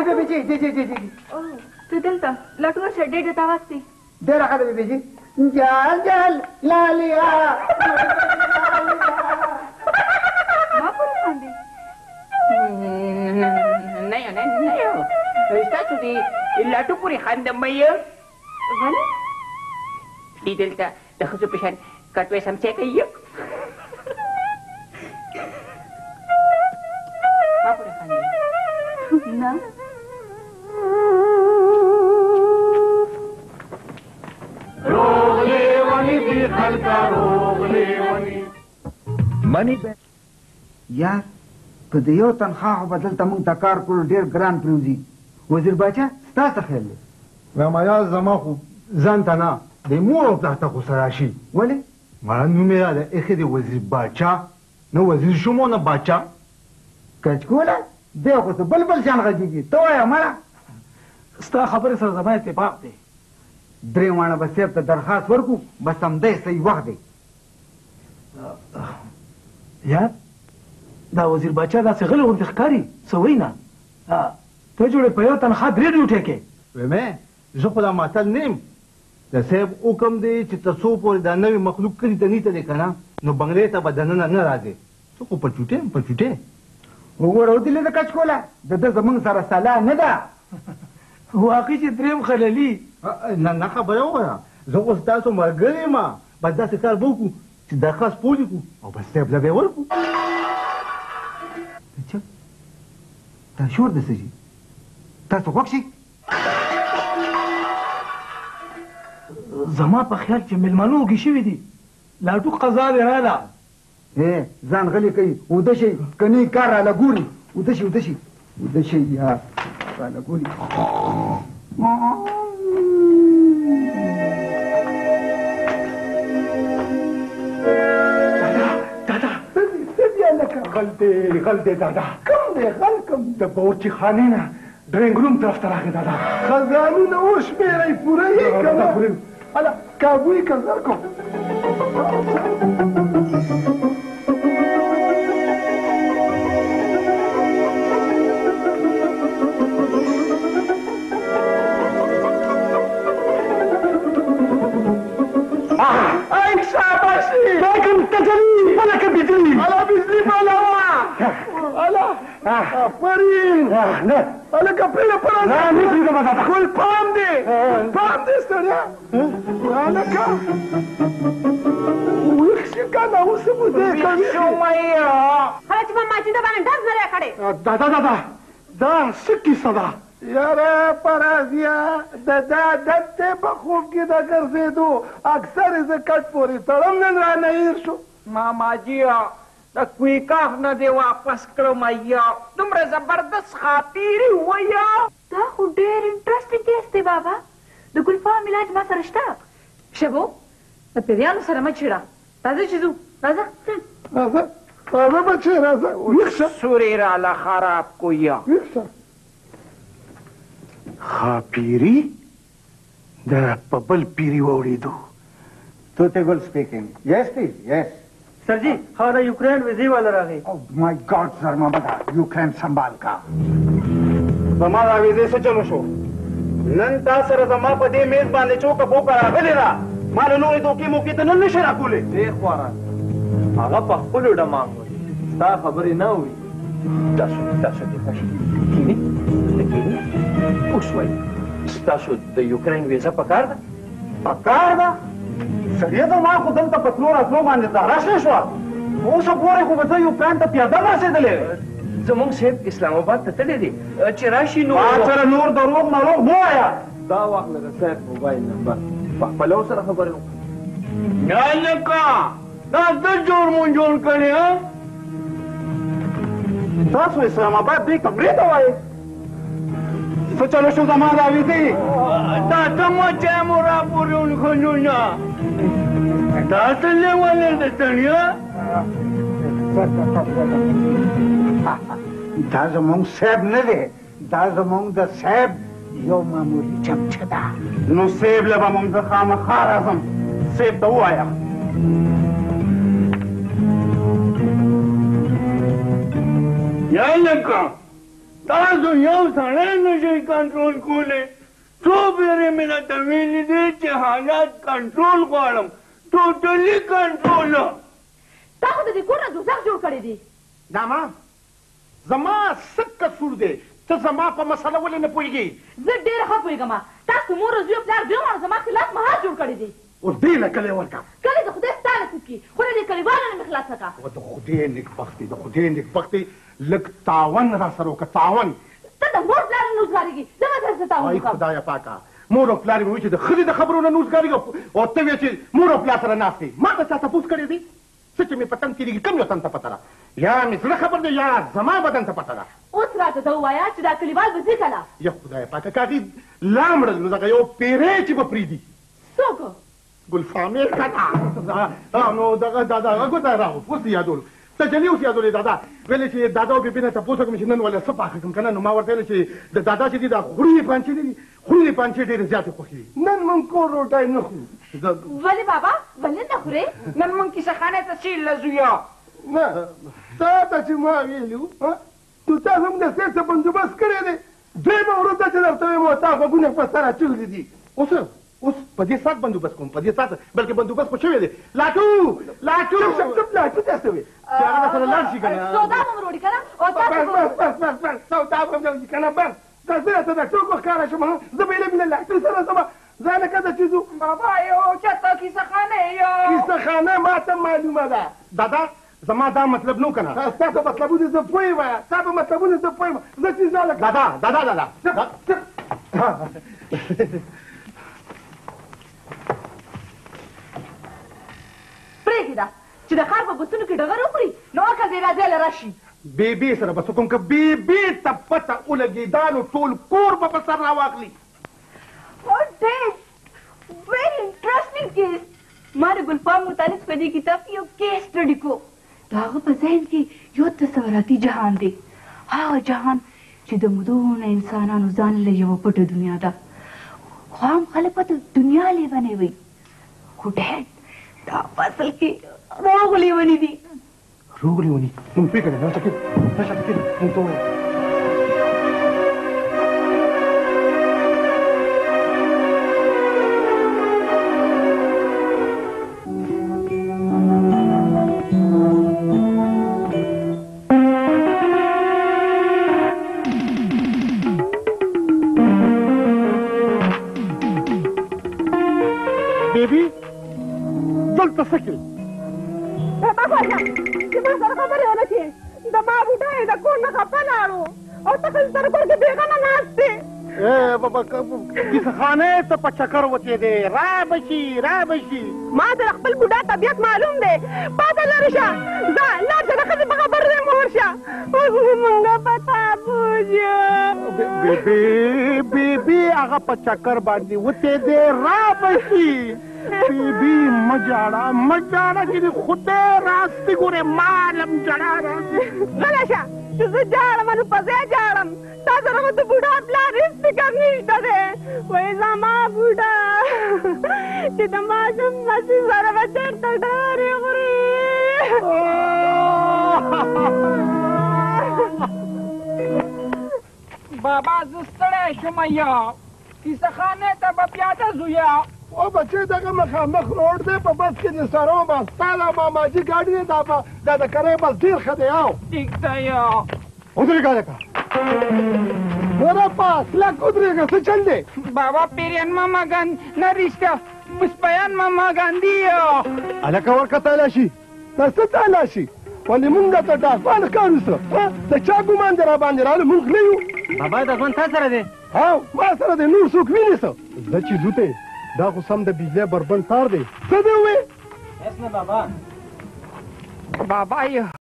بیبي جي جي جي جي ته دلته لټور شه ډېر ته واستي ډېر راغلی بیبي جي جال جال لالیا ما پورې باندې نه یو نه یو تاسو دې لاټو پورې خاندم مې ولې دې دلته د ښځو په شان کټوې سمڅې کوي ما پورې خاندم نه روغ لیونی دی خلکا روغ لیونی منی یار که د یو تنخواه خو به دلته موږ ته کار کړو ډېر ګران پرېوځي وزیر باچا ستا څه خیال دی رمایا زما خو ځان ته نه د مور او پلار ته خو سره راشي ولې ما نوم یې راله ایښی دی وزیر باچا نه وزیر شوم او نه باچا کچکوله دی خو څه بل بل شان غږېږي ته وایه مړه ستا خبرې سره زما اتفاق دی درې واړه به صاحب ته درخواست ورکړو بس همدی صحیح وخت دی یار دا وزیر باچا داسې غلی غوندې ښکاري څه وایي نه ته جوړې په یو تنخوا 3 ډیوټۍ کې ویمې زه خو دا ماتل نه یم د صاحب حکم دی چې تر څو پورې دا نوی مخلوق کلي ته نیته دی که نه نو بنګلې ته به دننه نه راځې څه خو پلچوټې یم پلچوټې وګوره ودلې د کچکوله د ده زموږ سره سلا نه ده واقعي چې درېم خللي نه خبره وګوره زه خو ستاسو ملګری یم بس داسې کار به وکړو چې درخواست پوه لیکو او بس صاحب له به یې ورکړو دا شور د څه شي تاسو خوښ شئ زما په خیال چې مېلمانه وږي شوي دي لاټو قضا دې راله ځان غلی کوي اوده شئ که نه کار راله ګوري اوده شئ اوده شئ اوده شئ یا راله ګوري غلطې دادا کوم دی غل کوم د باورچي خانې نه ډرینګ روم طرف ته راغی دادا خزانونه وشمېرئ پوره یې که نه هله کابو یې که زر کوم آفرین هلکه پرېږده پړه ګل پام دی ستړیا هلکه ویښ شي که نه اوس مو دی کوي هله چې په ماجده باندې ډز نه دی کړی دا څه کیسه ده یاره پرازیا د دا عادت دی په خوب کې د ګرځېدو اکثر یې زه کټ پورې تړم نن رانه هېر شو ماماجیه د کویکاف نه دې واپس کړم یا دومره زبردست خاطرې ووایه دا خو ډېر انټرسټینګ کیس دی بابا د ګلفام علاج ما سره شته شبو د پیریانو سره مه چېړه راځه چې ځو راځه راځه بچې راځه ویښ شه سورې راله خراب کو یا ویښ شه خاپیری د په بل پیری واورېدو توته ګل سپیکینګ یس پلیز یس سر جی خواهد یوکرین ویزی والا راغی مای گاڈ سر محمد یوکرین سنبھال کا زما دا ویزې څه چلو شو نن تا سره زما په دې میز باندې چوکه پوکه راغلې ده ما له نورې دوکې موکې ته نن نشي راکولی دې خواره هغه په خپلو ډمان وایي ستا خبرې نه اوري تاسو دې خوښي کینې ته کینې اوس وایي ستاسو د یوکرین ویزه پکار ده پکار ده سړیه زما خو دلته په تلو راتلو باندې زهره شنه شوه اوس ګورې خو به زه یوکرین ته پیاده رسېدلی زمونږ صاحب اسلام آباد ته تللی دی چې راشي نو ما سره نور دروغ نروغ مه وایه دا واخله د صاحب موبایل نمبر په خپله ورسره خبرې وکړه هلکه دا څه جوړ مون جوړ کړې تاسو اسلام آباد دې کمرې ته وایې څه چلو شو زما دا ویزې دا څه مچی مو راپورې ونښلونه دا څه لیونې ده سړیه دا زموږ صاحب نه دی دا زموږ د صاحب یو معمولي چمچه ده نو صاحب له به مونږ زه خامخا راځم صاحب ته ووایه یا لکه تاسو یو سړی نشئ کنټرول کولی څو پیرې مې راته ویلي دي چې حالات کنټرول غواړم ټوټلي کنټرول تا خو د دې کور نه دوزخ جوړ کړی دی داما زما څه قصور دی ته زما په مسله ولې نه پوهېږې زه ډېره ښه پوهېږم تاسو مور او زوی پلار دوی واړه زما خلاف محال جوړ کړی دی اوس دې له کلی ورکړه کلی د خدای ستا نصیب کړي خو نه دې کلیوالو نه مې خلاصه کړه د خدای نیکبختي د خدای نیکبختي لږ تاون را سره وکړه تاون ته د مور پلار نه نوزګارېږي زه به درته تاوان ای وکړم خدایه پاکه مور او پلار مې وایي چې د ښځې د خبرو نه نوزګارېږي او ته وایې چې مور او پلار سره ناست دی ما ته چا تپوس کړی دی څه چې مې په تن تېرېږي کوم یو تن ته پته ده یا مې زړه خبر دی یا زما بدن ته پته ده اوس راته ته ووایه چې دا کلیوال به ځي کله یا خدایه پاکه که هغې لا مړل نو دغه یو پیری چې به پرېږدي څوک ګلفامې کټه نو دغه دادا ګوته راغو اوس یادولو تجلي اوس یادولې دادا ویلې چې دادا او بېبي نه تپوس وکړم چې نن ولې څه پاخه کړم که نه نو ما ورته ویلې چې د دادا چې دي دا خوړې پانچې دي خوړې پانچې ډېرې زیاتې خوښې دي نن موږ کور روټۍ نه خورو ولې بابا ولې نه خورې نن موږ کیسه خانې ته سیل لزویا نه تا ته چې ما ویلي وو نو تا هم د سیر څه بندوبست کړی دی دویمه ورځ ده چې درته وایم تا غوږونه په سر اچولي دي اوس په دې سات بندوبست کوم په دې سات بلکې بندوبست خو شوی دی لاټو لاټو چپ لاټو داسې وي چې هغه سره لاړ شي که نه سودا به مو وروړي که نه او تاسو بس سودا به مې وروړي که نه بس دا زه راته د ټوکو ښکاره شم زه به یې له لاټو سره ځم ځه لکه د چې ځو بابا یو چېرته کیسه خانې یو کیسه خانه ما ته معلومه ده دادا زما دا مطلب نو که نه ستا په مطلبونو زه پوه یم ستا په مطلبونو زه پوه یم زه چې ځه لکه دادا پرېږده چې د ښار په بسونو کې ډغر وخوري نو عقل دې راځي له راشي بیبي سره بس کوم که بیبي ته پته ولګي دا نو ټول کور به په سر راواخلي very interesting case ما د ګلفام متعلق په دې کتاب کې یو کیس سټډي کو د هغه په ذهن کې یو تصوراتي جهان دی هغه جهان چې د مدونه انسانانو ځان له یوه پټه دنیا ده خو عام خلک ورته دنیا لیونې وایي خو ډېر دا په اصل کې روغ لیونې دي روغ لیونې نو فکر نه راشه کېد نو ته بیبي دلته څه کوي بابا خوښه چې ما سره خبرې ونه کړې د ما بوټه یې د کور نه خفه لاړو او ته ښځې سره کور کې بېغمه ناست دی بابا کیسه خانې ته په چکر وتې دی را بشي ما سره خپل بوډا طبیعت معلوم دی پاته لرې شه ځه لاړ شه د ښځې په خبر دی مور شه اوس مونږه په تا بوجو بیبي هغه په چکر باندې وتې دی را بشي بیبي مه جاړه چې د خدای راستې ګورې مالم جړا راځي غلی شه چې زه جاړم نو په ځای جاړم تا سره خو د بوډا پلار هېڅ فکر نشته دی وایي زما بوډا چې د ماشوم مسي سره به چېرته ډارې خوري بابا زه ستړی شوم یا کیسه خانې ته به بیا ته ځو یا او بچې دغه مخامخ روډ دی په بس کې د سرو بس تاله ماماجي ګاډي دی دا د کرۍ بس ډېر ښه دی او ټیک ده یا ودرېږه هلکه ګوره پاس کلک ودرېږه څه چل دی بابا پیریان ماما نه رشته پسپیان ماما ګاندي یا هلکه ورکه تاله شي دا څه تاله شي ولې مونږ ته ډاکوان ښکارو څه د چا ګمان دی را باندې راغلو مونږ نه یو بابا دا ژوند تا سره دی او ما سره دی نور څوک ویني څه زه چې ځو ته دا خو سم د بجلی بربند تار دی څه دی ووې بابا یې